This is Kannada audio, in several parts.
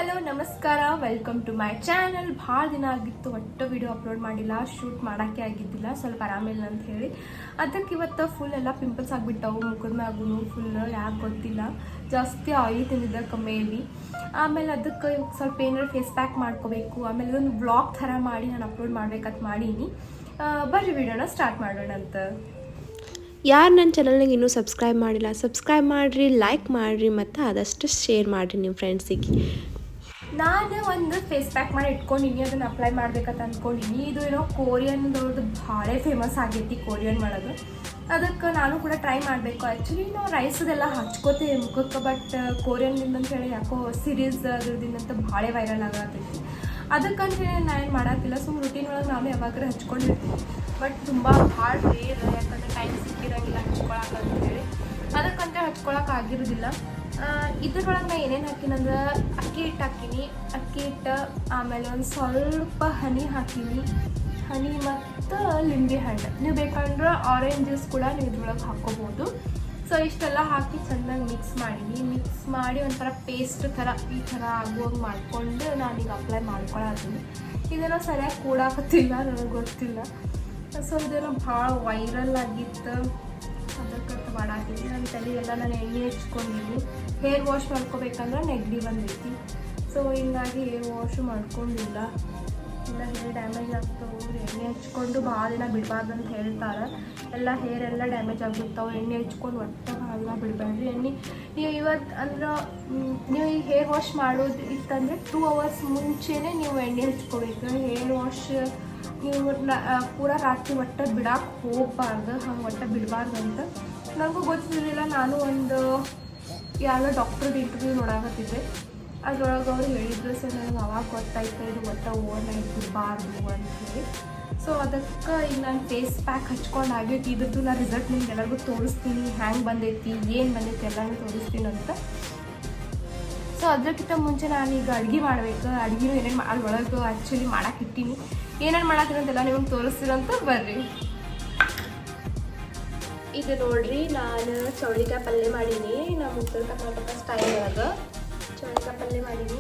ಹಲೋ ನಮಸ್ಕಾರ, ವೆಲ್ಕಮ್ ಟು ಮೈ ಚಾನಲ್. ಭಾಳ ದಿನ ಆಗಿತ್ತು, ಒಟ್ಟು ವಿಡಿಯೋ ಅಪ್ಲೋಡ್ ಮಾಡಿಲ್ಲ, ಶೂಟ್ ಮಾಡೋಕ್ಕೆ ಆಗಿದ್ದಿಲ್ಲ, ಸ್ವಲ್ಪ ಆರಾಮಿಲ್ಲ ಅಂತ ಹೇಳಿ. ಅದಕ್ಕೆ ಇವತ್ತು ಫುಲ್ ಎಲ್ಲ ಪಿಂಪಲ್ಸ್ ಆಗಿಬಿಟ್ಟವು ಮುಖದ ಮ್ಯಾಗೂ ಫುಲ್. ಯಾಕೆ ಗೊತ್ತಿಲ್ಲ, ಜಾಸ್ತಿ ಆಯಿಲ್ ತಿಂದಿದ್ದಕ್ಕೆ ಮೇ ಬಿ. ಆಮೇಲೆ ಅದಕ್ಕೆ ಸ್ವಲ್ಪ ಏನಾದ್ರು ಫೇಸ್ ಪ್ಯಾಕ್ ಮಾಡ್ಕೋಬೇಕು. ಆಮೇಲೆ ಇದೊಂದು ವ್ಲಾಗ್ ಥರ ಮಾಡಿ ನಾನು ಅಪ್ಲೋಡ್ ಮಾಡ್ಬೇಕಂತ ಮಾಡೀನಿ. ಬರ್ರಿ ವಿಡಿಯೋನ ಸ್ಟಾರ್ಟ್ ಮಾಡೋಣ ಅಂತ. ಯಾರು ನನ್ನ ಚಾನಲ್ನಾಗ ಇನ್ನೂ ಸಬ್ಸ್ಕ್ರೈಬ್ ಮಾಡಿಲ್ಲ, ಸಬ್ಸ್ಕ್ರೈಬ್ ಮಾಡಿರಿ, ಲೈಕ್ ಮಾಡಿರಿ ಮತ್ತು ಆದಷ್ಟು ಶೇರ್ ಮಾಡಿರಿ ನಿಮ್ಮ ಫ್ರೆಂಡ್ಸಿಗೆ. ನಾನು ಒಂದು ಫೇಸ್ ಪ್ಯಾಕ್ ಮಾಡಿ ಇಟ್ಕೊಂಡಿನಿ, ಅದನ್ನು ಅಪ್ಲೈ ಮಾಡ್ಬೇಕಂತ ಅಂದ್ಕೊಂಡಿನಿ. ಇದು ಏನೋ ಕೊರಿಯನ್ದವ್ರದ್ದು ಭಾಳ ಫೇಮಸ್ ಆಗೈತಿ, ಕೊರಿಯನ್ ಮಾಡೋದು. ಅದಕ್ಕೆ ನಾನು ಕೂಡ ಟ್ರೈ ಮಾಡಬೇಕು. ಆ್ಯಕ್ಚುಲಿ ನಾವು ರೈಸದೆಲ್ಲ ಹಚ್ಕೋತೀವಿ ಮುಖಕ್ಕೆ, ಬಟ್ ಕೊರಿಯನ್ದಿಂದ ಅಂತೇಳಿ ಯಾಕೋ ಸೀರೀಸ್ ಅದ್ರದಿಂದಂತ ಭಾಳ ವೈರಲ್ ಆಗತ್ತೈತಿ. ಅದಕ್ಕಂತೇಳಿ ನಾನು ಏನು ಮಾಡೋಕ್ಕಿಲ್ಲ, ಸುಮ್ಮನೆ ರುಟೀನ್ ಒಳಗೆ ನಾನು ಯಾವಾಗಲೂ ಹಚ್ಕೊಂಡಿರ್ತೀನಿ. ಬಟ್ ತುಂಬ ಭಾಳ ರೇರ್, ಯಾಕಂದರೆ ಟೈಮ್ ಸಿಕ್ಕಿರಂಗಿಲ್ಲ ಹಚ್ಕೊಳಕ್ಕಂತೇಳಿ. ಅದಕ್ಕಂತ ಹಚ್ಕೊಳಕ್ಕೆ ಆಗಿರೋದಿಲ್ಲ. ಇದ್ರೊಳಗೆ ನಾನು ಏನೇನು ಹಾಕಿನಂದ್ರೆ ಅಕ್ಕಿ ಹಿಟ್ಟು ಹಾಕೀನಿ, ಅಕ್ಕಿ ಹಿಟ್ಟು, ಆಮೇಲೆ ಒಂದು ಸ್ವಲ್ಪ ಹನಿ ಹಾಕೀನಿ, ಹನಿ ಮತ್ತು ಲಿಂಬೆ ಹಣ್ಣು. ನೀವು ಬೇಕಂದ್ರೆ ಆರೆಂಜ್ ಜ್ಯೂಸ್ ಕೂಡ ನೀವು ಇದ್ರೊಳಗೆ ಹಾಕ್ಕೋಬೋದು. ಸೊ ಇಷ್ಟೆಲ್ಲ ಹಾಕಿ ಚೆನ್ನಾಗಿ ಮಿಕ್ಸ್ ಮಾಡೀನಿ. ಮಿಕ್ಸ್ ಮಾಡಿ ಒಂಥರ ಪೇಸ್ಟ್ ಥರ ಈ ಥರ ಆಗುವಂಗೆ ಮಾಡಿಕೊಂಡು ನಾನೀಗ ಅಪ್ಲೈ ಮಾಡ್ಕೊಳತ್ತೀನಿ. ಇದೆಲ್ಲ ಸರಿಯಾಗಿ ಕೂಡಾಕತ್ತಿಲ್ಲ, ನನಗೆ ಗೊತ್ತಿಲ್ಲ. ಸೊ ಇದೇನೋ ಭಾಳ ವೈರಲ್ ಆಗಿತ್ತು, ಅದಕ್ಕೆ ಮಾಡಾತೀನಿ. ನನ್ನ ತಲೆಗೆಲ್ಲ ನಾನು ಎಣ್ಣೆ ಹಚ್ಕೊಂಡಿದ್ದೀನಿ. ಹೇರ್ ವಾಶ್ ಮಾಡ್ಕೋಬೇಕಂದ್ರೆ ನೆಗಡಿ ಬಂದೈತಿ. ಸೊ ಹಿಂಗಾಗಿ ಹೇರ್ ವಾಶು ಮಾಡ್ಕೊಂಡಿಲ್ಲ, ಎಲ್ಲ ಹೇರ್ ಡ್ಯಾಮೇಜ್ ಆಗ್ತಾವೆ. ಎಣ್ಣೆ ಹಚ್ಕೊಂಡು ಭಾಳ ದಿನ ಬಿಡಬಾರ್ದು ಅಂತ ಹೇಳ್ತಾರೆ. ಎಲ್ಲ ಹೇರ್ ಎಲ್ಲ ಡ್ಯಾಮೇಜ್ ಆಗಿರ್ತಾವೆ. ಎಣ್ಣೆ ಹಚ್ಕೊಂಡು ಒಟ್ಟು ಭಾಳ ದಿನ ಬಿಡಬೇಡ್ರಿ. ಎಣ್ಣೆ ನೀವು ಇವತ್ತು ಅಂದ್ರೆ ನೀವು ಈ ಹೇರ್ ವಾಶ್ ಮಾಡೋದು ಇತ್ತಂದರೆ 2 hours ಮುಂಚೆನೇ ನೀವು ಎಣ್ಣೆ ಹಚ್ಕೋಬೇಕು. ಹೇರ್ ವಾಶ್ ನೀವು ಪೂರ ರಾತ್ರಿ ಒಟ್ಟು ಬಿಡಕ್ಕೆ ಹೋಗಬಾರ್ದು, ಹಂಗೆ ಒಟ್ಟು ಬಿಡಬಾರ್ದು ಅಂತ ನನಗೂ ಗೊತ್ತಿರಲಿಲ್ಲ. ನಾನು ಒಂದು ಯಾವುದೋ ಡಾಕ್ಟ್ರದ್ದು ಇಂಟರ್ವ್ಯೂ ನೋಡಾಕತ್ತಿದ್ದೆ, ಅದ್ರೊಳಗೆ ಅವ್ರು ಹೇಳಿದ್ರು. ಸೊ ನನಗೆ ಅವಾಗ ಗೊತ್ತಾಯ್ತು ಇದು ಒಟ್ಟು ಓವರ್ ನೈಟ್ ಬಿಡಬಾರ್ದು ಅಂಥೇಳಿ. ಸೊ ಅದಕ್ಕೆ ಈಗ ನಾನು ಫೇಸ್ ಪ್ಯಾಕ್ ಹಚ್ಕೊಂಡು ಆಗೈತಿ. ಇದ್ರದ್ದು ನಾನು ರಿಸಲ್ಟ್ ನಿಮ್ಗೆ ಎಲ್ಲರಿಗೂ ತೋರಿಸ್ತೀನಿ, ಹ್ಯಾಂಗೆ ಬಂದೈತಿ, ಏನು ಬಂದೈತಿ ಎಲ್ಲನೂ ತೋರಿಸ್ತೀನಿ ಅಂತ. ಸೊ ಅದಕ್ಕಿಂತ ಮುಂಚೆ ನಾನೀಗ ಅಡುಗೆ ಮಾಡಬೇಕು. ಅಡುಗೆನೂ ಏನೇನು ಅದ್ರೊಳಗೆ ಆ್ಯಕ್ಚುಲಿ ಮಾಡಕ್ಕೆ ಇಟ್ಟೀನಿ. ಏನೇನು ಮಾಡತ್ತೀನಿ ಅಂತೆಲ್ಲ ನಿಮಗೆ ತೋರಿಸ್ತೀರಂತ ಬರ್ರಿ. ಇದು ನೋಡ್ರಿ, ನಾನು ಚೌಳಿಕಾಯಿ ಪಲ್ಯ ಮಾಡೀನಿ. ನಮ್ಮ ಉತ್ತರ ಕರ್ನಾಟಕ ಸ್ಟೈಲ್ ಒಳಗೆ ಚೌಳಿಕಾಯಿ ಪಲ್ಯ ಮಾಡೀನಿ.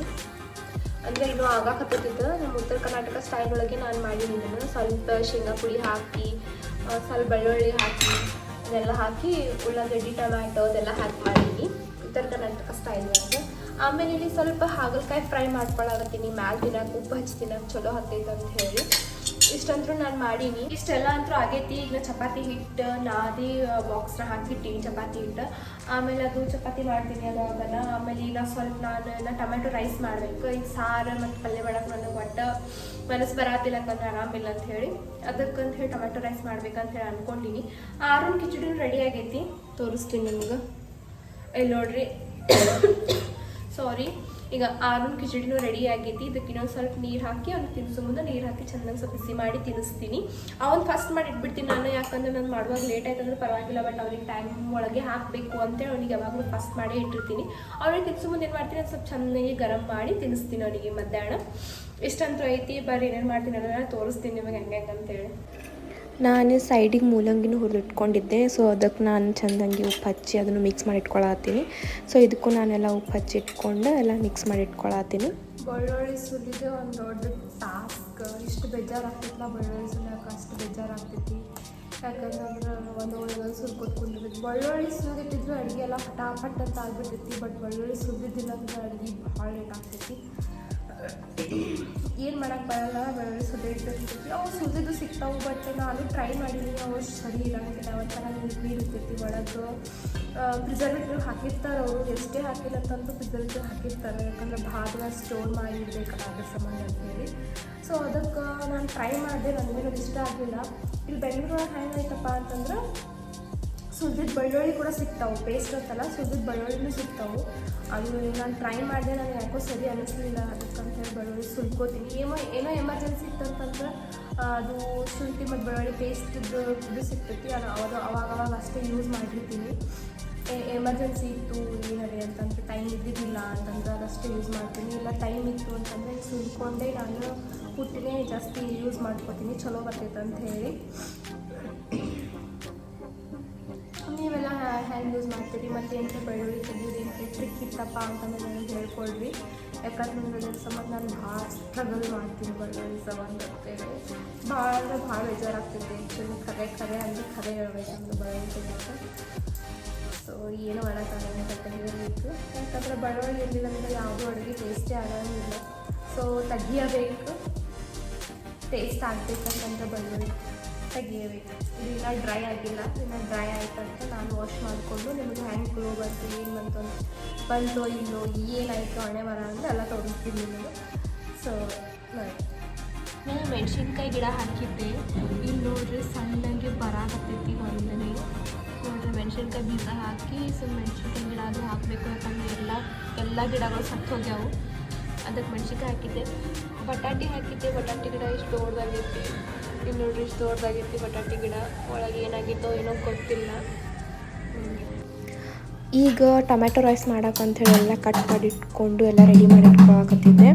ಅಂದರೆ ಇನ್ನೂ ಆಗಾಕತ್ತಿದ್ದು ನಮ್ಮ ಉತ್ತರ ಕರ್ನಾಟಕ ಸ್ಟೈಲ್ ಒಳಗೆ ನಾನು ಮಾಡೀನಿ. ಇದನ್ನು ಸ್ವಲ್ಪ ಶೇಂಗಾ ಪುಡಿ ಹಾಕಿ, ಸ್ವಲ್ಪ ಬೆಳ್ಳುಳ್ಳಿ ಹಾಕಿ, ಅದೆಲ್ಲ ಹಾಕಿ ಉಳ್ಳಾಗಡ್ಡಿ ಟೊಮ್ಯಾಟೊ ಅದೆಲ್ಲ ಹಾಕಿ ಮಾಡೀನಿ ಉತ್ತರ ಕರ್ನಾಟಕ ಸ್ಟೈಲ್ ಒಳಗೆ. ಆಮೇಲೆ ಇಲ್ಲಿ ಸ್ವಲ್ಪ ಹಾಗಲಕಾಯಿ ಫ್ರೈ ಮಾಡ್ಕೊಳಕತ್ತೀನಿ, ಮ್ಯಾಲೆ ತಿನ್ನಕ್ಕೆ ಉಪ್ಪು ಹಚ್ಚಿ ತಿನ್ನಕ್ಕೆ ಚಲೋ ಹತ್ತೈತೆ ಅಂತ ಹೇಳಿ. ಇಷ್ಟಂತೂ ನಾನು ಮಾಡೀನಿ. ಇಷ್ಟೆಲ್ಲ ಅಂತೂ ಆಗೈತಿ. ಈಗ ಚಪಾತಿ ಹಿಟ್ಟು ನಾದಿ ಬಾಕ್ಸ್ನ ಹಾಕಿಟ್ಟಿನಿ, ಚಪಾತಿ ಹಿಟ್ಟು. ಆಮೇಲೆ ಅದು ಚಪಾತಿ ಮಾಡ್ತೀನಿ ಅದಾಗಲ್ಲ. ಆಮೇಲೆ ಈಗ ಸ್ವಲ್ಪ ನಾನು ಟೊಮೆಟೊ ರೈಸ್ ಮಾಡಬೇಕು. ಈಗ ಸಾರು ಮತ್ತು ಪಲ್ಯ ಮಾಡಕ್ಕೆ ನನಗೆ ಒಟ್ಟು ಮನಸ್ಸು ಬರತ್ತಿಲ್ಲ, ಯಾಕಂದ್ರೆ ಆರಾಮಿಲ್ಲ ಅಂತ ಹೇಳಿ. ಅದಕ್ಕಂತ ಹೇಳಿ ಟೊಮೆಟೊ ರೈಸ್ ಮಾಡ್ಬೇಕಂತ ಹೇಳಿ ಅಂದ್ಕೊಂಡಿನಿ. ಆರೂನ್ ಕಿಚಡಿನೂ ರೆಡಿ ಆಗೈತಿ, ತೋರಿಸ್ತೀನಿ ನಿಮ್ಗೆ. ಇಲ್ಲಿ ನೋಡ್ರಿ, ಸಾರಿ. ಈಗ ಆರೂನ್ ಕಿಚಡಿನೂ ರೆಡಿ ಆಗೈತಿ. ಇದಕ್ಕೆ ಇನ್ನೊಂದು ಸ್ವಲ್ಪ ನೀರು ಹಾಕಿ ಅವ್ನು ತಿನ್ನಿಸೋ ಮುಂದೆ ನೀರು ಹಾಕಿ ಚೆನ್ನಾಗಿ ಸ್ವಲ್ಪ ಬಿಸಿ ಮಾಡಿ ತಿನ್ನಿಸ್ತೀನಿ. ಅವನು ಫಸ್ಟ್ ಮಾಡಿ ಇಟ್ಬಿಡ್ತೀನಿ ನಾನು, ಯಾಕಂದ್ರೆ ನಾನು ಮಾಡುವಾಗ ಲೇಟ್ ಆಯ್ತು ಅಂದ್ರೆ ಪರವಾಗಿಲ್ಲ, ಬಟ್ ಅವ್ನಿಗೆ ಟೈಮ್ ಒಳಗೆ ಹಾಕಬೇಕು ಅಂತೇಳಿ ಅವನಿಗೆ ಯಾವಾಗಲೂ ಫಸ್ಟ್ ಮಾಡೇ ಇಟ್ಟಿರ್ತೀನಿ. ಅವ್ನಿಗೆ ತಿನ್ನಿಸೋ ಮುಂದೆ ಏನು ಮಾಡ್ತೀನಿ, ಸ್ವಲ್ಪ ಚೆನ್ನಾಗಿ ಗರಂ ಮಾಡಿ ತಿನ್ನಿಸ್ತೀನಿ ಅವನಿಗೆ ಮಧ್ಯಾಹ್ನ. ಇಷ್ಟಂತೂ ಐತಿ. ಬರ್ರಿ ಏನೇನು ಮಾಡ್ತೀನಿ ಅನ್ನೋದನ್ನ ತೋರಿಸ್ತೀನಿ ನಿಮಗೆ ಹೆಂಗೆ ಅಂತೇಳಿ. ನಾನು ಸೈಡಿಗೆ ಮೂಲಂಗಿನೂ ಹುರಿದಿಟ್ಕೊಂಡಿದ್ದೆ. ಸೊ ಅದಕ್ಕೆ ನಾನು ಚೆಂದಂಗೆ ಉಪ್ಪು ಹಚ್ಚಿ ಅದನ್ನು ಮಿಕ್ಸ್ ಮಾಡಿ ಇಟ್ಕೊಳತ್ತೀನಿ. ಸೊ ಇದಕ್ಕೂ ನಾನೆಲ್ಲ ಉಪ್ಪು ಹಚ್ಚಿ ಇಟ್ಕೊಂಡು ಎಲ್ಲ ಮಿಕ್ಸ್ ಮಾಡಿ ಇಟ್ಕೊಳತ್ತೀನಿ. ಬೆಳ್ಳುಳ್ಳಿ ಸುಲಿದೆ ಒಂದು ದೊಡ್ಡ ಟಾಸ್ಕ್. ಇಷ್ಟು ಬೇಜಾರಾಗ್ತಿತ್ತು ಬೆಳ್ಳುಳ್ಳಿ ಸುಲಿಯೋಕೆ, ಅಷ್ಟು ಬೇಜಾರಾಗ್ತೈತಿ. ಯಾಕಂದ್ರೆ ಒಂದು ಸುಲ್ಕೊತ್ಕೊಂಡಿರ್ಬೇಕು. ಬೆಳ್ಳುಳ್ಳಿ ಸುಲಿದಿಟ್ಟಿದ್ರು ಅಡುಗೆ ಎಲ್ಲ ಫಟಾಫಟ್ ಅಂತ ಆಗ್ಬಿಡ್ತೈತಿ. ಬಟ್ ಬೆಳ್ಳುಳ್ಳಿ ಸುಲಿದಿಲ್ಲ ಅಂದ್ರೆ ಅಡುಗೆ ಭಾಳ ಲೇಟ್ ಆಗ್ತೈತಿ. ಏನು ಮಾಡೋಕ್ಕೆ ಬರಲ್ಲ, ಬೆಳ್ಳುಳ್ಳಿ ಸುಲಿದಿರ್ತೈತಿ. ಅವು ಸುಲಿದು ಸಿಗ್ತಾವೆ, ಬಟ್ ನಾನು ಟ್ರೈ ಮಾಡೀನಿ, ಅವು ಸರಿ ಇರೋಂಗಿಲ್ಲ. ಒಂಥರ ನೀರು ಇರ್ತೈತಿ ಒಳಗೆ. ಪ್ರಿಸರ್ವೇಟಿವ್ ಹಾಕಿರ್ತಾರೆ ಅವರು, ಎಷ್ಟೇ ಹಾಕಿಲ್ಲ ಅಂತಂದು ಪ್ರಿಸರ್ವೇಟಿವ್ ಹಾಕಿರ್ತಾರೆ, ಯಾಕಂದ್ರೆ ಭಾಳ ದಿನ ಸ್ಟೋರ್ ಮಾಡಿ ಇಡಬೇಕಲ್ಲ ಅದ್ರ ಸಂಬಂಧ ಅಂತೇಳಿ. ಸೊ ಅದಕ್ಕೆ ನಾನು ಟ್ರೈ ಮಾಡಿದೆ, ನನಗೆ ಅದು ಇಷ್ಟ ಆಗಲಿಲ್ಲ. ಇಲ್ಲಿ ಬೆಂಗಳೂರೊಳಗೆ ಹೆಂಗಾಯ್ತಪ್ಪ ಅಂತಂದ್ರೆ ಸುಲಿದ ಬೆಳ್ಳುಳ್ಳಿ ಕೂಡ ಸಿಗ್ತಾವೆ, ಪೇಸ್ಟ್ ಅಂತಲ್ಲ, ಸುಲಿದ ಬೆಳ್ಳುಳ್ಳಿನೂ ಸಿಗ್ತಾವೆ. ಅದು ನಾನು ಟ್ರೈ ಮಾಡಿದೆ, ನನಗೆ ಯಾಕೋ ಸರಿ ಅನ್ನಿಸ್ಲಿಲ್ಲ. ಅದಕ್ಕಂತೇಳಿ ಬೆಳ್ಳುಳ್ಳಿ ಸುಲ್ಕೋತೀನಿ. ಏನೋ ಎಮರ್ಜೆನ್ಸಿ ಇತ್ತಂತಂದ್ರೆ ಅದು ಶುಂಠಿ ಮತ್ತು ಬೆಳ್ಳುಳ್ಳಿ ಪೇಸ್ಟ್ದು ಇದು ಸಿಗ್ತೈತಿ, ಅದು ಅವಾಗ ಅಷ್ಟೇ ಯೂಸ್ ಮಾಡಿರ್ತೀನಿ. ಎಮರ್ಜೆನ್ಸಿ ಇತ್ತು ಏನಾರೆ ಅಂತಂದ್ರೆ, ಟೈಮ್ ಇದ್ದಿದ್ದಿಲ್ಲ ಅಂತಂದ್ರೆ ಅದಷ್ಟೇ ಯೂಸ್ ಮಾಡ್ತೀನಿ. ಇಲ್ಲ ಟೈಮ್ ಇತ್ತು ಅಂತಂದರೆ ಸುಲ್ಕೊಂಡೇ ನಾನು ಪುಟ್ಟಿನೇ ಜಾಸ್ತಿ ಯೂಸ್ ಮಾಡ್ಕೊತೀನಿ, ಚಲೋ ಬರ್ತೈತೆ ಅಂತ ಹೇಳಿ. ನೀವೆಲ್ಲ ಹೆಂಗೆ ಯೂಸ್ ಮಾಡ್ತೀರಿ ಮತ್ತು ಏನು ಬೆಳ್ಳುಳ್ಳಿ ತೆಗಿಯೋದು ಏನು ಟ್ರಿಕ್ ಇತ್ತಪ್ಪ ಅಂತಂದ್ರೆ ನನಗೆ ಹೇಳ್ಕೊಳ್ರಿ. ಯಾಕಂದ್ರೆ ಅದ್ರ ಸಂಬಂಧ ನಾನು ಭಾಳ ಸ್ಟ್ರಗಲ್ ಮಾಡ್ತೀನಿ ಬಳ್ಳೊಳ್ಳಿ ಸಂಬಂಧ ಅಂತೇಳಿ ಭಾಳ ಬೇಜಾರಾಗ್ತಿದೆ. ಆ್ಯಕ್ಚುಲಿ ಖರೆ ಅಂದರೆ ಖರೆ ಹೇಳ್ಬೇಕಂದ್ರೆ ಬಳ್ಳೊಳ್ಳಿ ಅಂತ. ಸೊ ಏನು ಮಾಡೋಕ್ಕಾಗಲ್ಲ ಅಂತ ಹೇಳಬೇಕು. ಯಾಕಂದರೆ ಬಳ್ಳೊಳ್ಳಿ ಇರಲಿಲ್ಲ ಅಂದರೆ ಯಾವುದೂ ಅಡುಗೆ ಟೇಸ್ಟೇ ಆಗೋಂಗಿಲ್ಲ. ಸೊ ತೆಗಿಯಬೇಕು, ಟೇಸ್ಟ್ ಆಗಬೇಕಂತಂದ್ರೆ ಬಳ್ಳೊಳ್ಳಿ ತೆಗಿಯಬೇಕು. ಇದು ಇನ್ನೂ ಡ್ರೈ ಆಗಿಲ್ಲ. ಇನ್ನೂ ಡ್ರೈ ಆಯ್ತಂತ ನಾನು ವಾಶ್ ಮಾಡಿಕೊಂಡು ನಿಮಗೆ ಹ್ಯಾಂಗ್ ಗ್ಲೋ ಬಂತು, ಏನು ಬಂತೋ ಇಲ್ಲೋ ಏನಾಯಿತು ಹಣೆ ಬರ ಅಂದರೆ ಎಲ್ಲ ತೋರಿಸ್ತೀನಿ ನಿಮಗೆ. ಸೊ ನಾನು ಮೆಣಸಿನ್ಕಾಯಿ ಗಿಡ ಹಾಕಿದ್ದೆ. ಇಲ್ಲಿ ನೋಡ್ರಿ ಸಣ್ಣಗೆ ಬರಾಕತ್ತೈತಿ ಒಂದನೇ. ನೋಡ್ರಿ ಮೆಣಸಿನ್ಕಾಯಿ ಬೀಜ ಹಾಕಿ ಮೆಣಸಿನ್ಕಾಯಿ ಗಿಡ ಅದು ಹಾಕಬೇಕು. ಯಾಕಂದರೆ ಎಲ್ಲ ಗಿಡಗಳು ಸತ್ತು ಹೋಗ್ಯಾವು. ಅದಕ್ಕೆ ಮೆಣಸಿನ್ಕಾಯಿ ಹಾಕಿದ್ದೆ. ಬಟಾಟೆ ಹಾಕಿದ್ದೆ. ಬಟಾಟೆ ಗಿಡ ಇಷ್ಟು ದೊಡ್ಡದಾಗೈತಿ. ಇಲ್ಲಿ ನೋಡ್ರಿ ಇಷ್ಟು ದೊಡ್ಡದಾಗೈತಿ ಬಟಾಟೆ ಗಿಡ. ಒಳಗೆ ಏನಾಗಿತ್ತೋ ಏನೋ ಗೊತ್ತಿಲ್ಲ. ಈಗ ಟೊಮೆಟೊ ರೈಸ್ ಮಾಡೋಕ್ಕಂಥೇಳಿ ಎಲ್ಲ ಕಟ್ ಮಾಡಿ ಇಟ್ಕೊಂಡು ಎಲ್ಲ ರೆಡಿ ಮಾಡಿ ಇಟ್ಕೊಳಕತ್ತಿದ್ದೆ.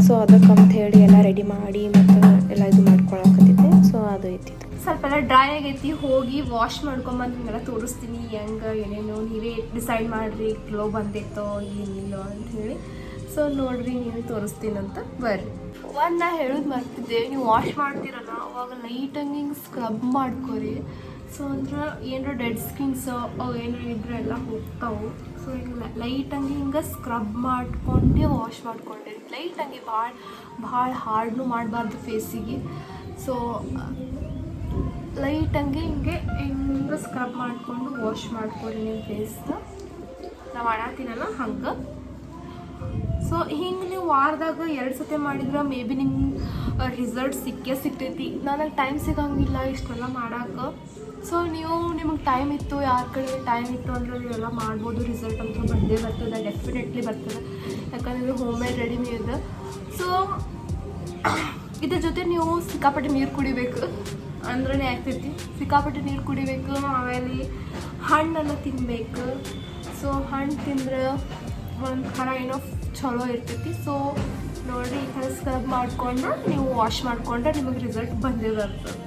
ಸೊ ಅದಕ್ಕಂಥೇಳಿ ಎಲ್ಲ ರೆಡಿ ಮಾಡಿ ಮತ್ತು ಎಲ್ಲ ಇದು ಮಾಡ್ಕೊಳಕತ್ತಿದ್ದೆ. ಸೊ ಅದು ಐತಿ. ಸ್ವಲ್ಪ ಎಲ್ಲ ಡ್ರೈ ಆಗೈತಿ. ಹೋಗಿ ವಾಶ್ ಮಾಡ್ಕೊಂಬಂದು ನಿಮಗೆಲ್ಲ ತೋರಿಸ್ತೀನಿ ಹೆಂಗೆ ಏನೇನು. ನೀವೇ ಡಿಸೈಡ್ ಮಾಡಿರಿ ಗ್ಲೋ ಬಂದಿತ್ತೋ ಏನಿಲ್ಲೋ ಅಂಥೇಳಿ. ಸೊ ನೋಡಿರಿ, ನೀವೇ ತೋರಿಸ್ತೀನಂತ ಬರ್ರಿ. ನಾ ಹೇಳೋದು ಮರ್ತಿದ್ದೆ, ನೀವು ವಾಶ್ ಮಾಡ್ತೀರಲ್ಲ ಅವಾಗ ಲೈಟಾಗಿ ಹಿಂಗೆ ಸ್ಕ್ರಬ್ ಮಾಡ್ಕೊರಿ. ಸೊ ಅಂದ್ರೆ ಏನಾರ ಡೆಡ್ ಸ್ಕಿನ್ಸ್ ಅವು ಏನಾರ ಇದ್ರೆ ಎಲ್ಲ ಹೋಗ್ತಾವೆ. ಸೊ ಹಿಂಗೆ ಲೈಟಾಗಿ ಹಿಂಗೆ ಸ್ಕ್ರಬ್ ಮಾಡ್ಕೊಂಡೇ ವಾಶ್ ಮಾಡ್ಕೊಂಡೆ. ಲೈಟಾಗಿ ಭಾಳ ಹಾರ್ಡ್ನು ಮಾಡಬಾರ್ದು ಫೇಸಿಗೆ. ಸೊ ಲೈಟಾಗಿ ಹಿಂಗೆ ಸ್ಕ್ರಬ್ ಮಾಡಿಕೊಂಡು ವಾಶ್ ಮಾಡ್ಕೊರಿ ನಿಮ್ಮ ಫೇಸ್ನ. ನಾವು ಮಾಡತ್ತೀನಲ್ಲ ಹಂಗೆ. ಸೊ ಹಿಂಗೆ ನೀವು ವಾರದಾಗ 2 ಸತಿ ಮಾಡಿದ್ರೆ ಮೇ ಬಿ ನಿಮ್ಗೆ ರಿಸಲ್ಟ್ ಸಿಗ್ತೈತಿ. ನನಗೆ ಟೈಮ್ ಸಿಗೋಂಗಿಲ್ಲ ಇಷ್ಟೆಲ್ಲ ಮಾಡೋಕೆ. ಸೊ ನಿಮಗೆ ಟೈಮ್ ಇತ್ತು, ಯಾರ ಕಡೆ ಟೈಮ್ ಇತ್ತು ಅಂದರೆ ನೀವೆಲ್ಲ ಮಾಡ್ಬೋದು. ರಿಸಲ್ಟ್ ಅಂತೂ ಬಂದೇ ಬರ್ತದೆ, ಡೆಫಿನೆಟ್ಲಿ ಬರ್ತದೆ. ಯಾಕಂದರೆ ಹೋಮ್ ಮೇಡ್ ರೆಡಿಮೇ ಇದೆ. ಸೊ ಇದ್ರ ಜೊತೆ ನೀವು ಸಿಕ್ಕಾಪಟ್ಟೆ ನೀರು ಕುಡಿಬೇಕು ಅಂದ್ರೇ ಆಗ್ತೈತಿ. ಸಿಕ್ಕಾಪಟ್ಟೆ ನೀರು ಕುಡಿಬೇಕು. ಆಮೇಲೆ ಹಣ್ಣನ್ನು ತಿನ್ನಬೇಕು. ಸೊ ಹಣ್ಣು ತಿಂದ್ರೆ ಒಂದು ಥರ ಏನೋ ಚಲೋ ಇರ್ತೈತಿ. ಸೊ ನೋಡಿ, ಈ ಥರ ಸ್ಕ್ರಬ್ ಮಾಡಿಕೊಂಡು ನೀವು ವಾಶ್ ಮಾಡಿಕೊಂಡ್ರೆ ನಿಮಗೆ ರಿಸಲ್ಟ್ ಬಂದೇ ಬರ್ತದೆ.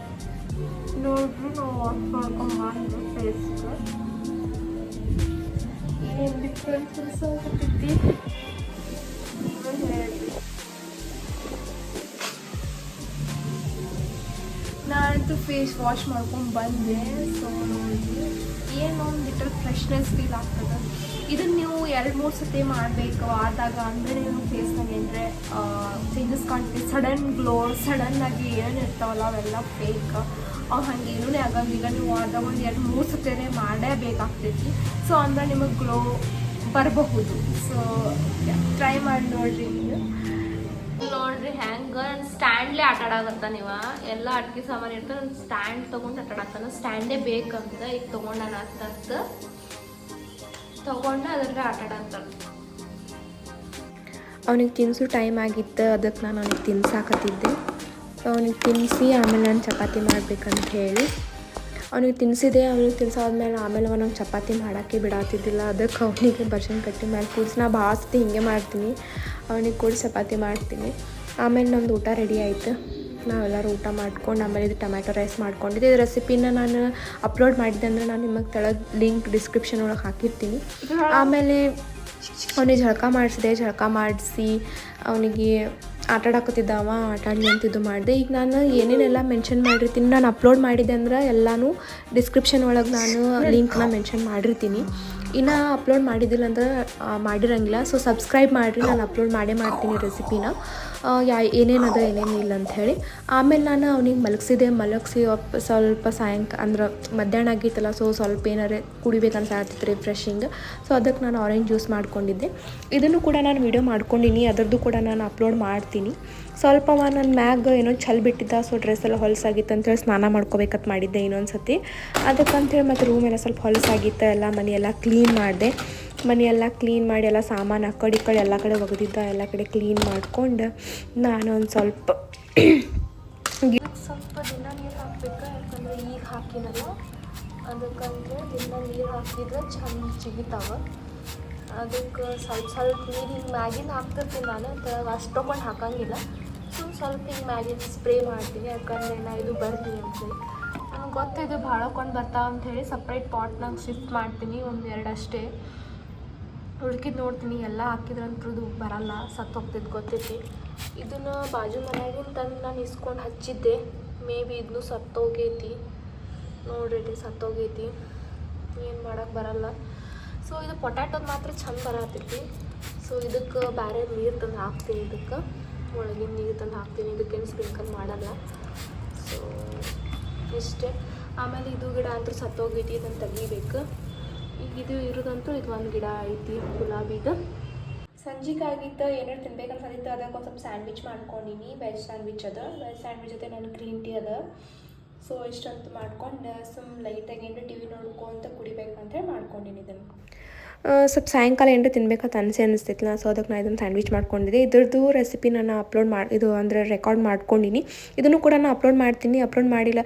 ನೋಡ್ರಿ, ನಾವು ವಾಶ್ ಮಾಡ್ಕೊಂಡು ಫೇಸ್ಗೆ ಏನು ಡಿಫ್ರೆನ್ಸಸ್ ಆಗ್ತೈತಿ ಹೇಳ್ರಿ. ನಾನಂತೂ ಫೇಸ್ ವಾಶ್ ಮಾಡ್ಕೊಂಡು ಬಂದೆ. ಸೊ ನೋಡಿ, ಏನೋ ಒಂದು ಲಿಟಲ್ ಫ್ರೆಶ್ನೆಸ್ ಫೀಲ್ ಆಗ್ತದೆ. ಇದನ್ನು ನೀವು 2-3 ಸತಿ ಮಾಡಬೇಕು ಆದಾಗ. ಅಂದರೆ ನೀವು ಫೇಸ್ನಾಗ ಏನಂದರೆ ಚೇಂಜಸ್ ಕಾಣ್ತೀವಿ. ಸಡನ್ ಗ್ಲೋ, ಸಡನ್ನಾಗಿ ಏನು ಇರ್ತಾವಲ್ಲ ಅವೆಲ್ಲ ಫೇಕ್. ಅವು ಹಂಗೆ ಏನೂ ಆಗಂಗಿಲ್ಲ. ನೀವು ಆದಾಗ ಒಂದು 2-3 ಸತಿನೇ ಮಾಡೇಬೇಕಾಗ್ತೈತಿ. ಸೊ ಅಂದರೆ ನಿಮಗೆ ಗ್ಲೋ ಬರಬಹುದು. ಸೊ ಟ್ರೈ ಮಾಡಿ ನೋಡಿರಿ. ನೀವು ನೋಡ್ರಿ ಹೆಂಗೆ ಸ್ಟ್ಯಾಂಡ್ಲೇ ಆಟಾಡಾಗತ್ತ. ನೀವು ಎಲ್ಲ ಅಡ್ಗೆ ಸಾಮಾನು ಇರ್ತದೆ, ಒಂದು ಸ್ಟ್ಯಾಂಡ್ ತೊಗೊಂಡು ಆಟಾಡತ್ತಾನ. ಸ್ಟ್ಯಾಂಡೇ ಬೇಕಂತ ಈಗ ತೊಗೊಂಡು ನಾನು ಅತ್ತಂತ ತೊಗೊಂಡು ಅದರಲ್ಲಿ ಆಟಾಡತ್ತಾನ. ಅವನಿಗೆ ತಿನ್ನಿಸೋ ಟೈಮ್ ಆಗಿತ್ತು. ಅದಕ್ಕೆ ನಾನು ಅವನಿಗೆ ತಿನ್ಸಾಕತ್ತಿದ್ದೆ. ಅವನಿಗೆ ತಿನ್ನಿಸಿ ಆಮೇಲೆ ನಾನು ಚಪಾತಿ ಮಾಡ್ಬೇಕಂತ ಹೇಳಿ ಅವನಿಗೆ ತಿನ್ನಿಸಿದೆ. ಅವನಿಗೆ ತಿನ್ಸಾದ್ಮೇಲೆ ಆಮೇಲೆ ಅವನಿಗೆ ಚಪಾತಿ ಮಾಡೋಕ್ಕೆ ಬಿಡಾತಿದ್ದಿಲ್ಲ. ಅದಕ್ಕೆ ಅವನಿಗೆ ಬರ್ಶನ್ ಕಟ್ಟಿ ಮೇಲೆ ಕೂಡಿಸಿ ನಾ ಭಾಳ ಸತಿ ಹಿಂಗೆ ಮಾಡ್ತೀನಿ. ಅವನಿಗೆ ಕೂಡಿಸಿ ಚಪಾತಿ ಮಾಡ್ತೀನಿ. ಆಮೇಲೆ ನಮ್ಮದು ಊಟ ರೆಡಿ ಆಯಿತು. ನಾವೆಲ್ಲರೂ ಊಟ ಮಾಡ್ಕೊಂಡು ಆಮೇಲೆ ಇದು ಟೊಮ್ಯಾಟೊ ರೈಸ್ ಮಾಡ್ಕೊಂಡಿದ್ದೆ. ಇದು ರೆಸಿಪಿನ ನಾನು ಅಪ್ಲೋಡ್ ಮಾಡಿದ್ದೆ ಅಂದರೆ ನಾನು ನಿಮಗೆ ಕೆಳಗೆ ಲಿಂಕ್ ಡಿಸ್ಕ್ರಿಪ್ಷನ್ ಒಳಗೆ ಹಾಕಿರ್ತೀನಿ. ಆಮೇಲೆ ಅವನಿಗೆ ಜಳಕ ಮಾಡಿಸಿ ಅವನಿಗೆ ಆಟಾಡಕತ್ತಿದ್ದವ. ಆಟಾಡಲಿ ಅಂತ ಇದು ಮಾಡಿದೆ. ಈಗ ನಾನು ಏನೇನೆಲ್ಲ ಮೆನ್ಷನ್ ಮಾಡಿರ್ತೀನಿ, ನಾನು ಅಪ್ಲೋಡ್ ಮಾಡಿದ್ದೆ ಅಂದ್ರೆ ಎಲ್ಲನೂ ಡಿಸ್ಕ್ರಿಪ್ಷನ್ ಒಳಗೆ ನಾನು ಲಿಂಕ್ನ ಮೆನ್ಷನ್ ಮಾಡಿರ್ತೀನಿ. ಇನ್ನು ಅಪ್ಲೋಡ್ ಮಾಡಿದ್ದಿಲ್ಲ ಅಂದ್ರೆ ಮಾಡಿರಂಗಿಲ್ಲ. ಸೊ ಸಬ್ಸ್ಕ್ರೈಬ್ ಮಾಡಿರಿ, ನಾನು ಅಪ್ಲೋಡ್ ಮಾಡ್ತೀನಿ ರೆಸಿಪಿನ. ಏನೇನದ ಏನೇನಿಲ್ಲ ಅಂಥೇಳಿ. ಆಮೇಲೆ ನಾನು ಅವನಿಗೆ ಮಲಗಿಸಿ ಸ್ವಲ್ಪ ಅಂದ್ರೆ ಮಧ್ಯಾಹ್ನ ಆಗಿತ್ತಲ್ಲ. ಸೊ ಸ್ವಲ್ಪ ಏನಾರೇ ಕುಡಿಬೇಕಂತ ಆಗ್ತಿತ್ತು ರಿಫ್ರೆಶಿಂಗ್. ಸೊ ಅದಕ್ಕೆ ನಾನು ಆರೆಂಜ್ ಜ್ಯೂಸ್ ಮಾಡ್ಕೊಂಡಿದ್ದೆ. ಇದನ್ನು ಕೂಡ ನಾನು ವೀಡಿಯೋ ಮಾಡ್ಕೊಂಡಿನಿ. ಅದರದ್ದು ಕೂಡ ನಾನು ಅಪ್ಲೋಡ್ ಮಾಡ್ತೀನಿ. ಸ್ವಲ್ಪ ನನ್ನ ಮ್ಯಾಗ ಏನೋ ಚಲ್ ಬಿಟ್ಟಿದ್ದ. ಸೊ ಡ್ರೆಸ್ ಎಲ್ಲ ಹೊಲಸಾಗಿತ್ತು ಅಂತೇಳಿ ಸ್ನಾನ ಮಾಡ್ಕೋಬೇಕಂತ ಮಾಡಿದ್ದೆ ಇನ್ನೊಂದು ಸತಿ. ಅದಕ್ಕಂತೇಳಿ ಮತ್ತು ರೂಮೆಲ್ಲ ಸ್ವಲ್ಪ ಹೊಲಸಾಗಿತ್ತು. ಎಲ್ಲ ಮನೆಯೆಲ್ಲ ಕ್ಲೀನ್ ಮಾಡಿದೆ. ಮನೆಯೆಲ್ಲ ಕ್ಲೀನ್ ಮಾಡಿ ಎಲ್ಲ ಸಾಮಾನು ಆ ಕಡೆ ಈ ಕಡೆ ಎಲ್ಲ ಕಡೆ ಒಗೆದಿದ್ದ. ಎಲ್ಲ ಕಡೆ ಕ್ಲೀನ್ ಮಾಡ್ಕೊಂಡು ನಾನು ಒಂದು ಸ್ವಲ್ಪ ದಿನ ನೀರು ಹಾಕಬೇಕು. ಯಾಕಂದರೆ ಈಗ ಹಾಕಿನಲ್ಲ, ಅದಕ್ಕಂದರೆ ದಿನ ನೀರು ಹಾಕಿದ್ರೆ ಚಂದ ಜಿಗಿತಾವೆ. ಅದಕ್ಕೆ ಸ್ವಲ್ಪ ನೀರು ಹಿಂಗೆ ಮ್ಯಾಗಿನ ಹಾಕ್ತಿರ್ತೀನಿ ನಾನು. ಕೆಳಗೆ ಅಷ್ಟು ತೊಗೊಂಡು ಹಾಕೋಂಗಿಲ್ಲ. ಸ್ವಲ್ಪ ಹಿಂಗೆ ಮ್ಯಾಗಿನ ಸ್ಪ್ರೇ ಮಾಡ್ತೀನಿ. ಯಾಕಂದರೆ ನಾ ಇದು ಬರ್ತೀನಿ ಅಂತೇಳಿ ನನಗೆ ಗೊತ್ತಿದ್ದು ಭಾಳ ಕೊಂಡು ಬರ್ತಾವ ಅಂಥೇಳಿ ಸಪ್ರೇಟ್ ಪಾಟ್ನಾಗ ಶಿಫ್ಟ್ ಮಾಡ್ತೀನಿ. 1-2 ಅಷ್ಟೇ. ಹುಡುಕಿದ್ ನೋಡ್ತೀನಿ ಎಲ್ಲ ಹಾಕಿದ್ರಂತ್ರದ್ದು ಬರಲ್ಲ, ಸತ್ತು ಹೋಗ್ತಿದ್ದು ಗೊತ್ತೈತಿ. ಇದನ್ನು ಬಾಜು ಮನೆಯಾಗಿನ ತಂದು ನಾನು ಇಸ್ಕೊಂಡು ಹಚ್ಚಿದ್ದೆ. ಮೇ ಬಿ ಇದನ್ನು ಸತ್ತೋಗೈತಿ ನೋಡ್ರಿ, ಸತ್ತೋಗೈತಿ, ಏನು ಮಾಡೋಕ್ಕೆ ಬರಲ್ಲ. ಸೊ ಇದು ಪೊಟ್ಯಾಟೋದು ಮಾತ್ರ ಚಂದ ಬರತ್ತೈತಿ. ಸೊ ಇದಕ್ಕೆ ಬೇರೆ ನೀರು ತಂದು ಹಾಕ್ತೀನಿ, ಇದಕ್ಕೆ ಒಳಗಿನ ನೀರು ತಂದು ಹಾಕ್ತೀನಿ, ಇದಕ್ಕೇನು ಸ್ಪ್ರಿಂಕಲ್ ಮಾಡಲ್ಲ. ಸೊ ಇಷ್ಟೇ. ಆಮೇಲೆ ಇದು ಗಿಡ ಅಂತೂ ಸತ್ತೋಗೈತಿ, ಇದನ್ನು ತೆಗಿಬೇಕು. ಈಗ ಇದು ಇರೋದಂತೂ ಇದು ಒಂದು ಗಿಡ ಐತಿ ಗುಲಾಬಿದು. ಸಂಜೆಗಾಗಿತ್ತು ಏನಾರು ತಿನ್ಬೇಕಂತಿತ್ತು, ಅದಕ್ಕೆ ಒಂದು ಸ್ವಲ್ಪ ಸ್ಯಾಂಡ್ವಿಚ್ ಮಾಡ್ಕೊಂಡಿನಿ. ವೆಜ್ ಸ್ಯಾಂಡ್ವಿಚ್ ಜೊತೆ ನಾನು ಗ್ರೀನ್ ಟೀ ಅದ. ಸೊ ಇಷ್ಟಂತೂ ಮಾಡ್ಕೊಂಡು ಲೈಟಾಗಿ ಏನಾರು ಟಿ ವಿ ನೋಡ್ಕೊಂತ ಕುಡಿಬೇಕಂತೇಳಿ ಮಾಡ್ಕೊಂಡಿನಿ ಇದನ್ನು. ಸ್ವಲ್ಪ ಸಾಯಂಕಾಲ ಏನಾರು ತಿನ್ಬೇಕಂತ ಅನಿಸ್ತೈತಿಲ್ಲ. ಸೊ ಅದಕ್ಕೆ ನಾನು ಇದನ್ನು ಸ್ಯಾಂಡ್ವಿಚ್ ಮಾಡ್ಕೊಂಡಿದ್ದೆ. ಇದ್ರದ್ದು ರೆಸಿಪಿ ನಾನು ಅಂದರೆ ರೆಕಾರ್ಡ್ ಮಾಡ್ಕೊಂಡಿನಿ. ಇದನ್ನು ಕೂಡ ನಾನು ಅಪ್ಲೋಡ್ ಮಾಡ್ತೀನಿ. ಅಪ್ಲೋಡ್ ಮಾಡಿಲ್ಲ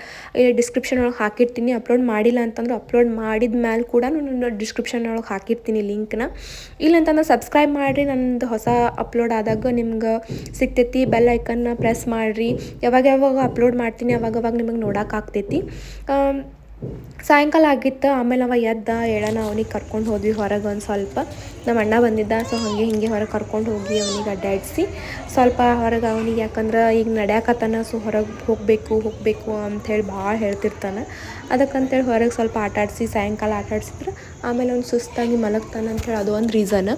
ಡಿಸ್ಕ್ರಿಪ್ಷನ್ ಒಳಗೆ ಹಾಕಿರ್ತೀನಿ. ಅಪ್ಲೋಡ್ ಮಾಡಿಲ್ಲ ಅಂತಂದ್ರೆ ಅಪ್ಲೋಡ್ ಮಾಡಿದ ಮೇಲೆ ಕೂಡ ನಾನು ಡಿಸ್ಕ್ರಿಪ್ಷನ್ ಒಳಗೆ ಹಾಕಿರ್ತೀನಿ ಲಿಂಕ್ನ. ಇಲ್ಲಂತಂದ್ರೆ ಸಬ್ಸ್ಕ್ರೈಬ್ ಮಾಡಿರಿ, ನನ್ನದು ಹೊಸ ಅಪ್ಲೋಡ್ ಆದಾಗ ನಿಮ್ಗೆ ಸಿಗ್ತೈತಿ. ಬೆಲ್ ಐಕನ್ನ ಪ್ರೆಸ್ ಮಾಡಿರಿ. ಯಾವಾಗ ಅಪ್ಲೋಡ್ ಮಾಡ್ತೀನಿ ಅವಾಗ ನಿಮಗೆ ನೋಡೋಕ್ಕಾಗ್ತೈತಿ. ಸಾಯಂಕಾಲ ಆಗಿತ್ತು. ಆಮೇಲೆ ಎದ್ದ ಹೇಳೋಣ, ಅವನಿಗೆ ಕರ್ಕೊಂಡು ಹೋದ್ವಿ ಹೊರಗೆ ಒಂದು ಸ್ವಲ್ಪ. ನಮ್ಮ ಅಣ್ಣ ಬಂದಿದ್ದ. ಸೊ ಹಿಂಗೆ ಹೊರಗೆ ಕರ್ಕೊಂಡು ಹೋಗಿ ಅವನಿಗೆ ಅಡ್ಡಾಡಿಸಿ ಸ್ವಲ್ಪ ಹೊರಗೆ ಅವನಿಗೆ, ಯಾಕಂದ್ರೆ ಈಗ ನಡೆಯಕತ್ತಾನ. ಸೊ ಹೊರಗೆ ಹೋಗಬೇಕು ಅಂಥೇಳಿ ಭಾಳ ಹೇಳ್ತಿರ್ತಾನೆ. ಅದಕ್ಕಂತೇಳಿ ಹೊರಗೆ ಸ್ವಲ್ಪ ಆಟಾಡಿಸಿ ಸಾಯಂಕಾಲ ಆಟಾಡ್ಸಿದ್ರೆ ಆಮೇಲೆ ಅವ್ನು ಸುಸ್ತಾಗಿ ಮಲಗ್ತಾನೆ ಅಂಥೇಳಿ ಅದು ಒಂದು ರೀಸನ್.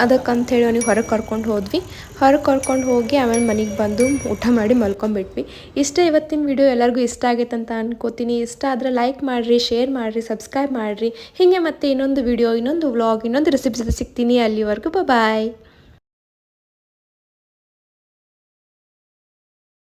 ಅದಕ್ಕಂಥೇಳಿ ಅವ್ನಿಗೆ ಹೊರಗೆ ಕರ್ಕೊಂಡು ಹೋದ್ವಿ. ಹೊರಗೆ ಕರ್ಕೊಂಡು ಹೋಗಿ ಆಮೇಲೆ ಮನೆಗೆ ಬಂದು ಊಟ ಮಾಡಿ ಮಲ್ಕೊಂಬಿಟ್ವಿ. ಇಷ್ಟೇ ಇವತ್ತಿನ ವಿಡಿಯೋ. ಎಲ್ಲರಿಗೂ ಇಷ್ಟ ಆಗೈತೆ ಅಂತ ಅನ್ಕೋತೀನಿ. ಇಷ್ಟ ಆದರೆ ಲೈಕ್ ಮಾಡಿರಿ, ಶೇರ್ ಮಾಡಿರಿ, ಸಬ್ಸ್ಕ್ರೈಬ್ ಮಾಡಿರಿ. ಹೀಗೆ ಮತ್ತೆ ಇನ್ನೊಂದು ವಿಡಿಯೋ, ಇನ್ನೊಂದು ವ್ಲಾಗ್, ಇನ್ನೊಂದು ರೆಸಿಪಿ ಜೊತೆ ಸಿಗ್ತೀನಿ. ಅಲ್ಲಿವರೆಗೂ ಬಾಯ್.